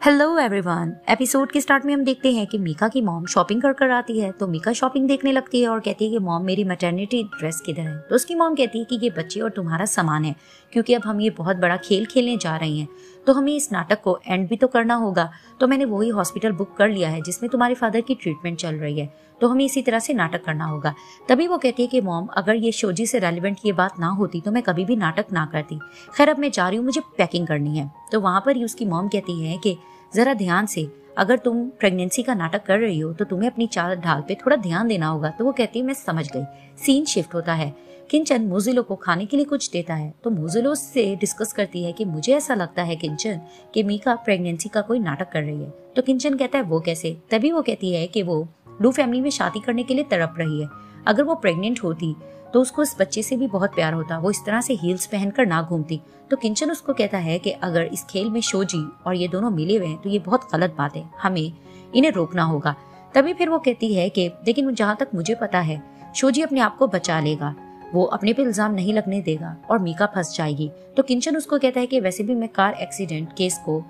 Hello everyone. Episode के start में हम देखते हैं कि मीका की मॉम शॉपिंग कर कर आती है। तो मीका शॉपिंग देखने लगती है और कहती है कि मॉम मेरी मैटरनिटी ड्रेस किधर है। तो उसकी मॉम कहती है कि ये बच्चे और तुम्हारा सामान है, क्योंकि अब हम ये बहुत बड़ा खेल खेलने जा रहे हैं, तो हमें इस नाटक को एंड भी तो करना होगा। तो मैंने वही हॉस्पिटल बुक कर लिया है जिसमें तुम्हारे फादर की ट्रीटमेंट चल रही है, तो हमें इसी तरह से नाटक करना होगा। तभी वो कहती है कि मॉम अगर ये शोजी से रेलिवेंट ये बात ना होती तो मैं कभी भी नाटक ना करती। खैर अब मैं जा रही हूँ, मुझे पैकिंग करनी है। तो वहां पर ही उसकी मॉम कहती है कि जरा ध्यान से, अगर तुम प्रेगनेंसी का नाटक कर रही हो तो तुम्हें अपनी चाल ढाल पे थोड़ा ध्यान देना होगा। तो वो कहती है मैं समझ गई। सीन शिफ्ट होता है। किंचन मोजिलो को खाने के लिए कुछ देता है। तो मोजिलो से डिस्कस करती है कि मुझे ऐसा लगता है किंचन कि मीका प्रेगनेंसी का कोई नाटक कर रही है। तो किंचन कहता है वो कैसे। तभी वो कहती है कि वो लू फैमिली में शादी करने के लिए तड़प रही है। अगर वो प्रेग्नेंट होती तो उसको इस बच्चे से भी बहुत प्यार होता, वो इस तरह से हील्स पहनकर ना घूमती। तो किंचन उसको कहता है कि अगर इस खेल में शोजी और ये दोनों मिले हुए हैं तो ये बहुत गलत बात है, हमें इन्हें रोकना होगा। तभी फिर वो कहती है कि लेकिन जहाँ तक मुझे पता है शोजी अपने आप को बचा लेगा, वो अपने पे इल्जाम नहीं लगने देगा और मीका फंस जाएगी। तो किंचन उसको कहता है कि वैसे भी मैं कार एक्सीडेंट केस को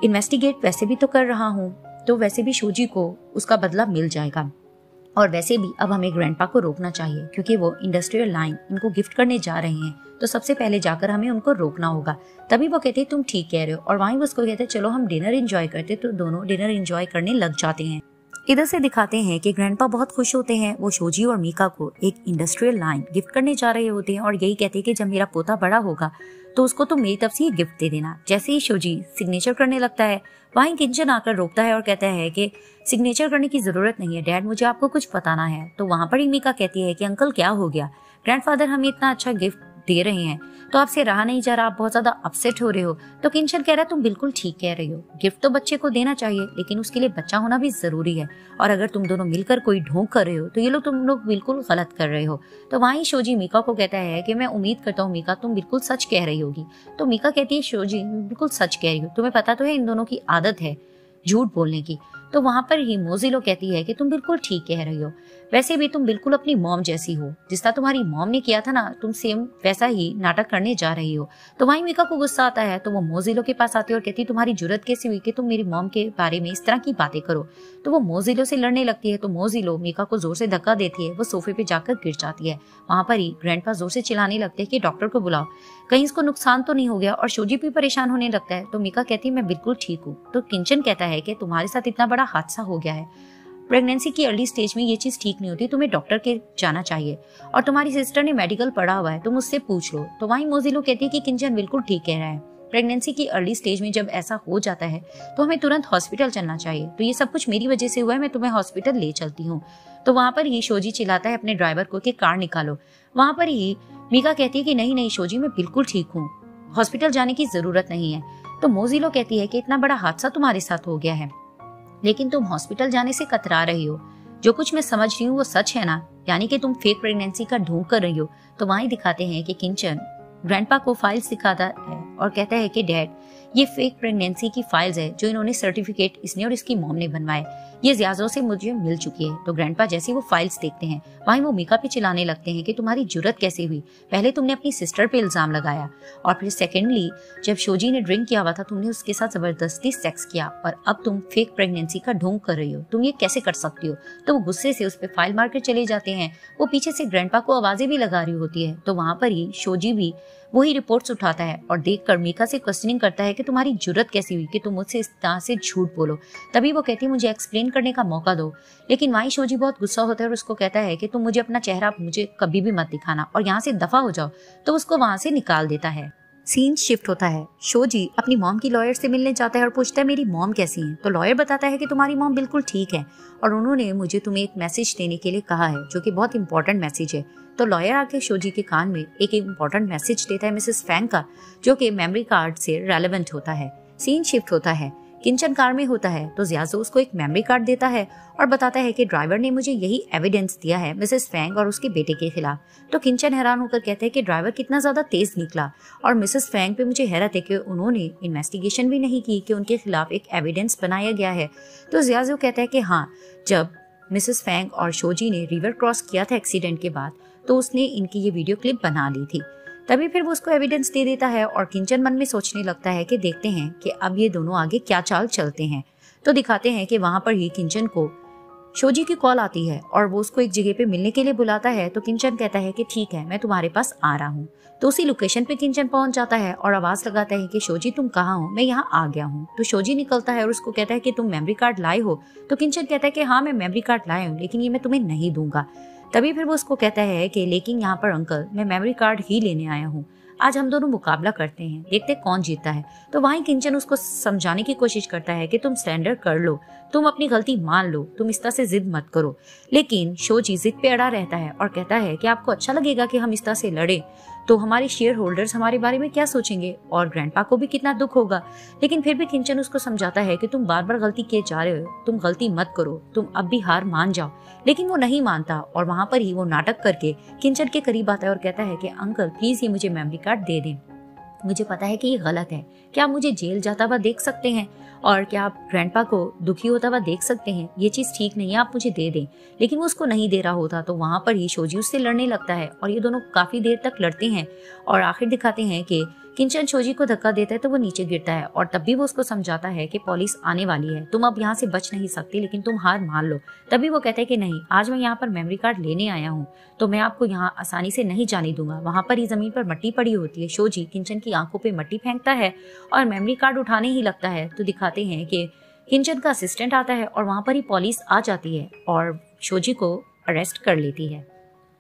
इन्वेस्टिगेट वैसे भी तो कर रहा हूँ, तो वैसे भी शोजी को उसका बदला मिल जाएगा। और वैसे भी अब हमें ग्रैंडपा को रोकना चाहिए, क्योंकि वो इंडस्ट्रियल लाइन इनको गिफ्ट करने जा रहे हैं, तो सबसे पहले जाकर हमें उनको रोकना होगा। तभी वो कहते हैं तुम ठीक कह रहे हो, और वहीं उसको कहते हैं चलो हम डिनर एंजॉय करते। तो दोनों डिनर एंजॉय करने लग जाते हैं। इधर से दिखाते हैं कि ग्रैंडपा बहुत खुश होते हैं। वो शोजी और मीका को एक इंडस्ट्रियल लाइन गिफ्ट करने जा रहे होते हैं और यही कहते हैं कि जब मेरा पोता बड़ा होगा तो उसको तो मेरी तरफ से गिफ्ट दे देना। जैसे ही शोजी सिग्नेचर करने लगता है, वहीं किंचन आकर रोकता है और कहता है कि सिग्नेचर करने की जरूरत नहीं है डैड, मुझे आपको कुछ बताना है। तो वहां पर ही मीका कहती है कि अंकल क्या हो गया, ग्रैंडफादर हमें इतना अच्छा गिफ्ट दे रहे हैं तो आपसे रहा नहीं जा रहा, आप बहुत ज्यादा अपसेट हो रहे हो। तो किंचन कह रहा है तुम बिल्कुल ठीक कह रही हो, गिफ्ट तो बच्चे को देना चाहिए लेकिन उसके लिए बच्चा होना भी जरूरी है, और अगर तुम दोनों मिलकर कोई ढोंग कर रहे हो तो ये लोग तुम लोग बिल्कुल गलत कर रहे हो। तो वहीं शोजी मीका को कहता है कि मैं उम्मीद करता हूँ मीका तुम बिल्कुल सच कह रही होगी। तो मीका कहती है शोजी बिल्कुल सच कह रही हो, तुम्हें पता तो है इन दोनों की आदत है झूठ बोलने की। तो वहां पर ही मोजिलो कहती है कि तुम बिल्कुल ठीक कह रही हो, वैसे भी तुम बिल्कुल अपनी मॉम जैसी हो, जिस तरह तुम्हारी मॉम ने किया था ना तुम सेम वैसा ही नाटक करने जा रही हो। तो वहीं मीका को गुस्सा आता है, तो वो मोजिलो के पास आती है और कहती है तुम्हारी जुर्रत कैसी हुई कि तुम मेरी मॉम के बारे में इस तरह की बातें करो। तो वो मोजिलो से लड़ने लगती है। तो मोजिलो मीका को जोर से धक्का देती है, वो सोफे पे जाकर गिर जाती है। वहां पर ही ग्रैंडपा जोर से चिल्लाने लगते हैं कि डॉक्टर को बुलाओ, कहीं इसको नुकसान तो नहीं हो गया, और शोजी भी परेशान होने लगता है। तो मीका कहती है मैं बिल्कुल ठीक हूँ। तो किंचन कहता है कि तुम्हारे साथ इतना बड़ा हादसा हो गया है, प्रेगनेंसी की अर्ली स्टेज में ये चीज ठीक नहीं होती, तुम्हें डॉक्टर के जाना चाहिए, और तुम्हारी सिस्टर ने मेडिकल पढ़ा हुआ है, तुम उससे पूछ लो। तो वहीं मोजिलो कहती है कि किंचन बिल्कुल ठीक कह रहा है, प्रेगनेंसी की अर्ली स्टेज में जब ऐसा हो जाता है तो हमें तुरंत हॉस्पिटल चलना चाहिए, तो ये सब कुछ मेरी वजह से हुआ है, मैं तुम्हें हॉस्पिटल ले चलती हूँ। तो वहां पर ही शोजी चिल्लाता है अपने ड्राइवर को कि कार निकालो। वहां पर ही मीका कहती है कि नहीं नहीं शोजी मैं बिल्कुल ठीक हूँ, हॉस्पिटल जाने की जरूरत नहीं है। तो मोजिलो कहती है कि इतना बड़ा हादसा तुम्हारे साथ हो गया है लेकिन तुम हॉस्पिटल जाने से कतरा रही हो, जो कुछ मैं समझ रही हूँ वो सच है ना, यानी कि तुम फेक प्रेगनेंसी का ढोंग कर रही हो। तो वहीं दिखाते हैं कि किंचन ग्रैंडपा को फाइल्स दिखाता है और कहता है कि डैड ये फेक प्रेगनेंसी की फाइल्स है जो इन्होंने सर्टिफिकेट इसने और इसकी मॉम ने बनवाए, ये ज्यादा से मुझे मिल चुकी है। तो ग्रैंडपा जैसे वो फाइल्स देखते हैं वहीं वो मीका पे चिल्लाने लगते हैं कि तुम्हारी जुर्रत कैसे हुई, पहले तुमने अपनी सिस्टर पे इल्जाम लगाया और फिर सेकेंडली जब शोजी ने ड्रिंक किया हुआ था तुमने उसके साथ जबरदस्ती सेक्स किया, और अब तुम फेक प्रेगनेंसी का ढोंग कर रही हो, तुम ये कैसे कर सकती हो। तो वो गुस्से से उस पर फाइल मार कर चले जाते हैं। वो पीछे से ग्रैंडपा को आवाजें भी लगा रही होती है। तो वहां पर ही शोजी भी वही रिपोर्ट्स उठाता है और देखकर मीका से क्वेश्चनिंग करता है कि तुम्हारी जुर्रत कैसी हुई कि तुम मुझसे इस तरह से झूठ बोलो। तभी वो कहती है मुझे एक्सप्लेन करने का मौका दो, लेकिन वहीं शोजी बहुत गुस्सा होता है और उसको कहता है कि तुम मुझे अपना चेहरा मुझे कभी भी मत दिखाना और यहाँ से दफा हो जाओ। तो उसको वहां से निकाल देता है। सीन शिफ्ट होता है। शोजी अपनी मॉम की लॉयर से मिलने जाता है और पूछता है मेरी मॉम कैसी है। तो लॉयर बताता है कि तुम्हारी मॉम बिल्कुल ठीक है और उन्होंने मुझे तुम्हें एक मैसेज देने के लिए कहा है जो कि बहुत इंपॉर्टेंट मैसेज है। तो लॉयर आके शोजी के कान में एक इंपॉर्टेंट मैसेज देता है मिसेस फैंग का, जो कि मेमोरी कार्ड से रेलेवेंट होता है। सीन शिफ्ट होता है। किंचन कार में होता है तो जियाजो उसको एक मेमोरी कार्ड देता है और बताता है कि ड्राइवर ने मुझे यही एविडेंस दिया है मिसेस फैंग और उसके बेटे के खिलाफ। तो किंचन हैरान होकर कहते हैं कि ड्राइवर कितना ज्यादा तेज निकला, और मिसेस फैंग पे मुझे हैरत है कि उन्होंने इन्वेस्टिगेशन भी नहीं की कि उनके खिलाफ एक एविडेंस बनाया गया है। तो जियाजो कहता है कि हाँ, जब मिसेस फैंग और शोजी ने रिवर क्रॉस किया था एक्सीडेंट के बाद तो उसने इनकी ये वीडियो क्लिप बना ली थी। तभी फिर वो उसको एविडेंस दे देता है और किंचन मन में सोचने लगता है कि देखते हैं कि अब ये दोनों आगे क्या चाल चलते हैं। तो दिखाते हैं कि वहां पर ही किंचन को शोजी की कॉल आती है और वो उसको एक जगह पे मिलने के लिए बुलाता है। तो किंचन कहता है कि ठीक है, मैं तुम्हारे पास आ रहा हूँ। तो उसी लोकेशन पे किंचन पहुंच जाता है और आवाज लगाता है कि शोजी तुम कहाँ हो, मैं यहाँ आ गया हूँ। तो शोजी निकलता है और उसको कहता है कि तुम मेमोरी कार्ड लाए हो। तो किंचन कहता है कि हाँ, मैं मेमोरी कार्ड लाया हूँ, लेकिन ये मैं तुम्हें नहीं दूंगा। तभी फिर वो उसको कहता है कि लेकिन यहाँ पर अंकल, मैं मेमोरी कार्ड ही लेने आया हूँ। आज हम दोनों मुकाबला करते हैं, देखते कौन जीतता है। तो वहीं किंचन उसको समझाने की कोशिश करता है कि तुम सरेंडर कर लो, तुम अपनी गलती मान लो, तुम इस तरह से जिद मत करो। लेकिन शोजी जिद पे अड़ा रहता है और कहता है कि आपको अच्छा लगेगा कि हम इस तरह से लड़े, तो हमारे शेयर होल्डर्स हमारे बारे में क्या सोचेंगे और ग्रैंडपा को भी कितना दुख होगा। लेकिन फिर भी किंचन उसको समझाता है कि तुम बार बार गलती किए जा रहे हो, तुम गलती मत करो, तुम अब भी हार मान जाओ। लेकिन वो नहीं मानता और वहां पर ही वो नाटक करके किंचन के करीब आता है और कहता है कि अंकल प्लीज ये मुझे मेमोरी कार्ड दे दें, मुझे पता है कि ये गलत है, क्या आप मुझे जेल जाता हुआ देख सकते हैं और क्या आप ग्रैंडपा को दुखी होता हुआ देख सकते हैं, ये चीज ठीक नहीं है, आप मुझे दे दें। लेकिन वो उसको नहीं दे रहा होता। तो वहां पर ही शोजी उससे लड़ने लगता है और ये दोनों काफी देर तक लड़ते हैं और आखिर दिखाते हैं कि किंचन शोजी को धक्का देता है तो वो नीचे गिरता है और तब भी वो उसको समझाता है कि पुलिस आने वाली है, तुम अब यहाँ से बच नहीं सकती, लेकिन तुम हार मान लो। तभी वो कहता है कि नहीं, आज मैं यहाँ पर मेमोरी कार्ड लेने आया हूँ, तो मैं आपको यहाँ आसानी से नहीं जाने दूंगा। वहां पर ही जमीन पर मट्टी पड़ी होती है। शोजी किंचन की आंखों पे मट्टी फेंकता है और मेमोरी कार्ड उठाने ही लगता है। तो दिखाते हैं कि किंचन का असिस्टेंट आता है और वहां पर ही पुलिस आ जाती है और शोजी को अरेस्ट कर लेती है।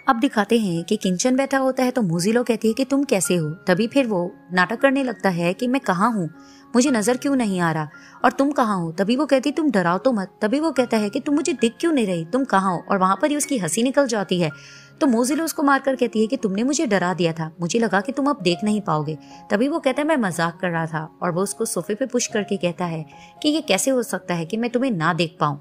अब दिखाते हैं कि किंचन बैठा होता है तो मोजिलो कहती है कि तुम कैसे हो। तभी फिर वो नाटक करने लगता है कि मैं कहाँ हूँ, मुझे नजर क्यों नहीं आ रहा, और तुम कहाँ हो। तभी वो कहती तुम डराओ तो मत। तभी वो कहता है कि तुम मुझे दिख क्यों नहीं रही, तुम कहाँ हो। और वहां पर ही उसकी हंसी निकल जाती है। तो मोजिलो उसको मारकर कहती है कि तुमने मुझे डरा दिया था, मुझे लगा कि तुम अब देख नहीं पाओगे। तभी वो कहता है मैं मजाक कर रहा था और वो उसको सोफे पे पुश करके कहता है कि ये कैसे हो सकता है कि मैं तुम्हें ना देख पाऊं,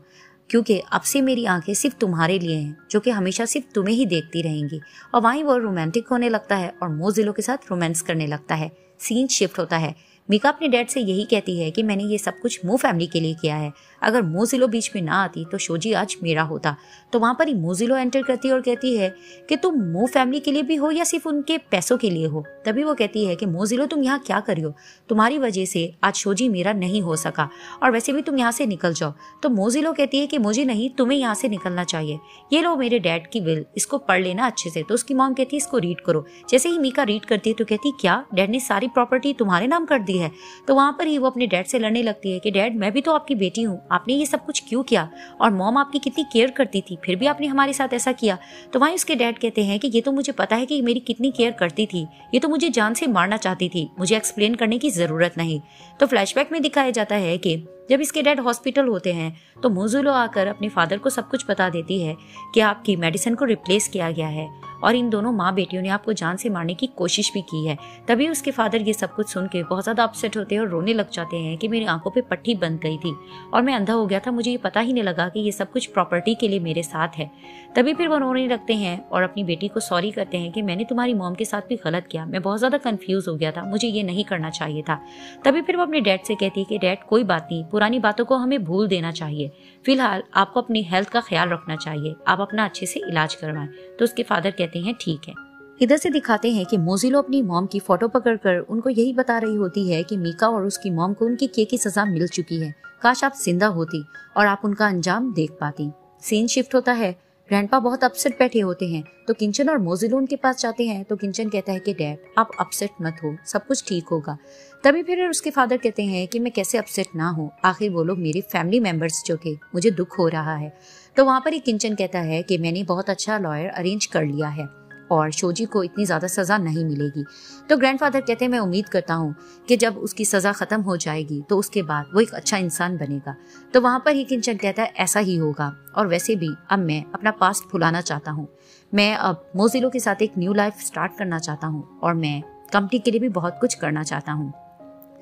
क्योंकि अब से मेरी आंखें सिर्फ तुम्हारे लिए हैं, जो कि हमेशा सिर्फ तुम्हें ही देखती रहेंगी। और वहीं वो रोमांटिक होने लगता है और मोजिलो के साथ रोमांस करने लगता है। सीन शिफ्ट होता है। मीका अपने डैड से यही कहती है कि मैंने ये सब कुछ मो फैमिली के लिए किया है, अगर मोजिलो बीच में ना आती तो शोजी आज मेरा होता। तो वहां पर ही मोजिलो एंटर करती है और कहती है कि तुम मो फैमिली के लिए भी हो या सिर्फ उनके पैसों के लिए हो। तभी वो कहती है कि मोजिलो तुम यहाँ क्या कर रही हो, तुम्हारी वजह से आज शोजी मेरा नहीं हो सका और वैसे भी तुम यहाँ से निकल जाओ। तो मोजिलो कहती है कि मुझे नहीं, तुम्हें यहाँ से निकलना चाहिए, ये लो मेरे डैड की विल, इसको पढ़ लेना अच्छे से। तो उसकी मॉम कहती है इसको रीड करो। जैसे ही मीका रीड करती है तो कहती क्या डैड ने सारी प्रॉपर्टी तुम्हारे नाम कर दी है। तो वहां पर ही वो अपने डैड से लड़ने लगती है कि डैड मैं भी तो आपकी बेटी हूँ, आपने ये सब कुछ क्यों किया, और मॉम आपकी कितनी केयर करती थी, फिर भी आपने हमारे साथ ऐसा किया। तो वहीं उसके डैड कहते हैं कि ये तो मुझे पता है कि मेरी कितनी केयर करती थी, ये तो मुझे जान से मारना चाहती थी, मुझे एक्सप्लेन करने की जरूरत नहीं। तो फ्लैशबैक में दिखाया जाता है कि जब इसके डैड हॉस्पिटल होते हैं तो मोजिलो आकर अपने फादर को सब कुछ बता देती है कि आपकी मेडिसिन को रिप्लेस किया गया है और इन दोनों माँ बेटियों ने आपको जान से मारने की कोशिश भी की है। तभी उसके फादर ये सब कुछ सुन के बहुत ज्यादा अपसेट होते हैं और रोने लग जाते हैं कि मेरी आंखों पे पट्टी बंद गई थी और मैं अंधा हो गया था, मुझे ये पता ही नहीं लगा कि ये सब कुछ प्रॉपर्टी के लिए मेरे साथ है। तभी फिर वो रोने लगते हैं और अपनी बेटी को सॉरी करते हैं कि मैंने तुम्हारी मॉम के साथ भी गलत किया, मैं बहुत ज्यादा कंफ्यूज हो गया था, मुझे ये नहीं करना चाहिए था। तभी फिर वो अपने डैड से कहती है कि डैड कोई बात नहीं, पुरानी बातों को हमें भूल देना चाहिए, फिलहाल आपको अपनी हेल्थ का ख्याल रखना चाहिए, आप अपना अच्छे से इलाज करवाएं। तो उसके फादर कहते हैं ठीक है। इधर से दिखाते हैं कि मोजिलो अपनी मॉम की फोटो पकड़कर उनको यही बता रही होती है कि मीका और उसकी मॉम को उनकी किए की सजा मिल चुकी है, काश आप जिंदा होती और आप उनका अंजाम देख पाती। सीन शिफ्ट होता है। ग्रैंडपा बहुत अपसेट बैठे होते हैं तो किंचन और मोजिलो उनके पास जाते हैं। तो किंचन कहता है कि डैड आप अपसेट मत हो, सब कुछ ठीक होगा। तभी फिर उसके फादर कहते हैं कि मैं कैसे अपसेट ना हो, आखिर वो लोग मेरे फैमिली मेंबर्स जो थे, मुझे दुख हो रहा है। तो वहां पर ही किंचन कहता है कि मैंने बहुत अच्छा लॉयर अरेंज कर लिया है और शोजी को इतनी ज्यादा सजा नहीं मिलेगी। तो ग्रैंडफादर कहते हैं मैं उम्मीद करता हूँ कि जब उसकी सजा खत्म हो जाएगी तो उसके बाद वो एक अच्छा इंसान बनेगा। तो वहां पर ही किंचन कहता है ऐसा ही होगा, और वैसे भी अब मैं अपना पास्ट भुलाना चाहता हूँ, मैं अब मोजिलो के साथ एक न्यू लाइफ स्टार्ट करना चाहता हूँ और मैं कंपनी के लिए भी बहुत कुछ करना चाहता हूँ।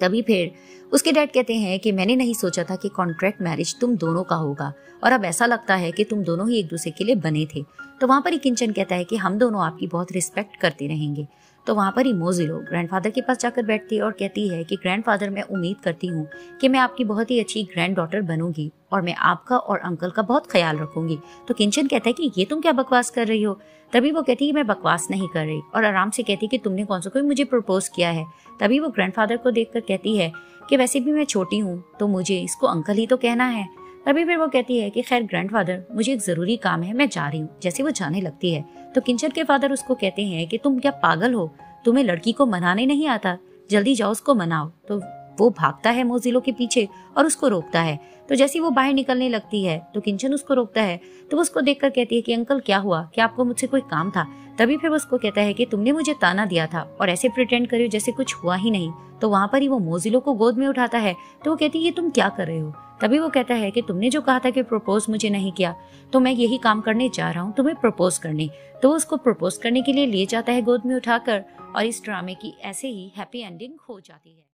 तभी फिर उसके डैड कहते हैं कि मैंने नहीं सोचा था कि कॉन्ट्रैक्ट मैरिज तुम दोनों का होगा और अब ऐसा लगता है कि तुम दोनों ही एक दूसरे के लिए बने थे। तो वहां पर ही किंचन कहता है कि हम दोनों आपकी बहुत रिस्पेक्ट करते रहेंगे। तो वहाँ पर ही मोजिलो ग्रैंडफादर के पास जाकर बैठती है और कहती है कि ग्रैंडफादर, मैं उम्मीद करती हूँ कि मैं आपकी बहुत ही अच्छी ग्रैंड डॉटर बनूंगी और मैं आपका और अंकल का बहुत ख्याल रखूंगी। तो किंचन कहता है कि ये तुम क्या बकवास कर रही हो। तभी वो कहती है कि मैं बकवास नहीं कर रही, और आराम से कहती है कि तुमने कौन सा कोई मुझे प्रपोज किया है। तभी वो ग्रैंडफादर को देखकर कहती है कि वैसे भी मैं छोटी हूँ तो मुझे इसको अंकल ही तो कहना है। तभी फिर वो कहती है कि खैर ग्रैंडफादर, मुझे एक जरूरी काम है, मैं जा रही हूँ। जैसे वो जाने लगती है तो किंचन के फादर उसको कहते हैं कि तुम क्या पागल हो, तुम्हें लड़की को मनाने नहीं आता, जल्दी जाओ उसको मनाओ। तो वो भागता है मोजिलो के पीछे और उसको रोकता है। तो जैसे वो बाहर निकलने लगती है तो किंचन उसको रोकता है। तो वो उसको देखकर कहती है कि अंकल क्या हुआ, क्या आपको मुझसे कोई काम था। तभी फिर वो उसको कहता है कि तुमने मुझे ताना दिया था और ऐसे प्रिटेंड करो जैसे कुछ हुआ ही नहीं। तो वहां पर ही वो मोजिलो को गोद में उठाता है। तो वो कहती है ये तुम क्या कर रहे हो। तभी वो कहता है कि तुमने जो कहा था कि प्रपोज मुझे नहीं किया, तो मैं यही काम करने जा रहा हूँ तुम्हें प्रपोज करने। तो वो उसको प्रपोज करने के लिए ले जाता है गोद में उठाकर, और इस ड्रामे की ऐसे ही हैप्पी एंडिंग हो जाती है।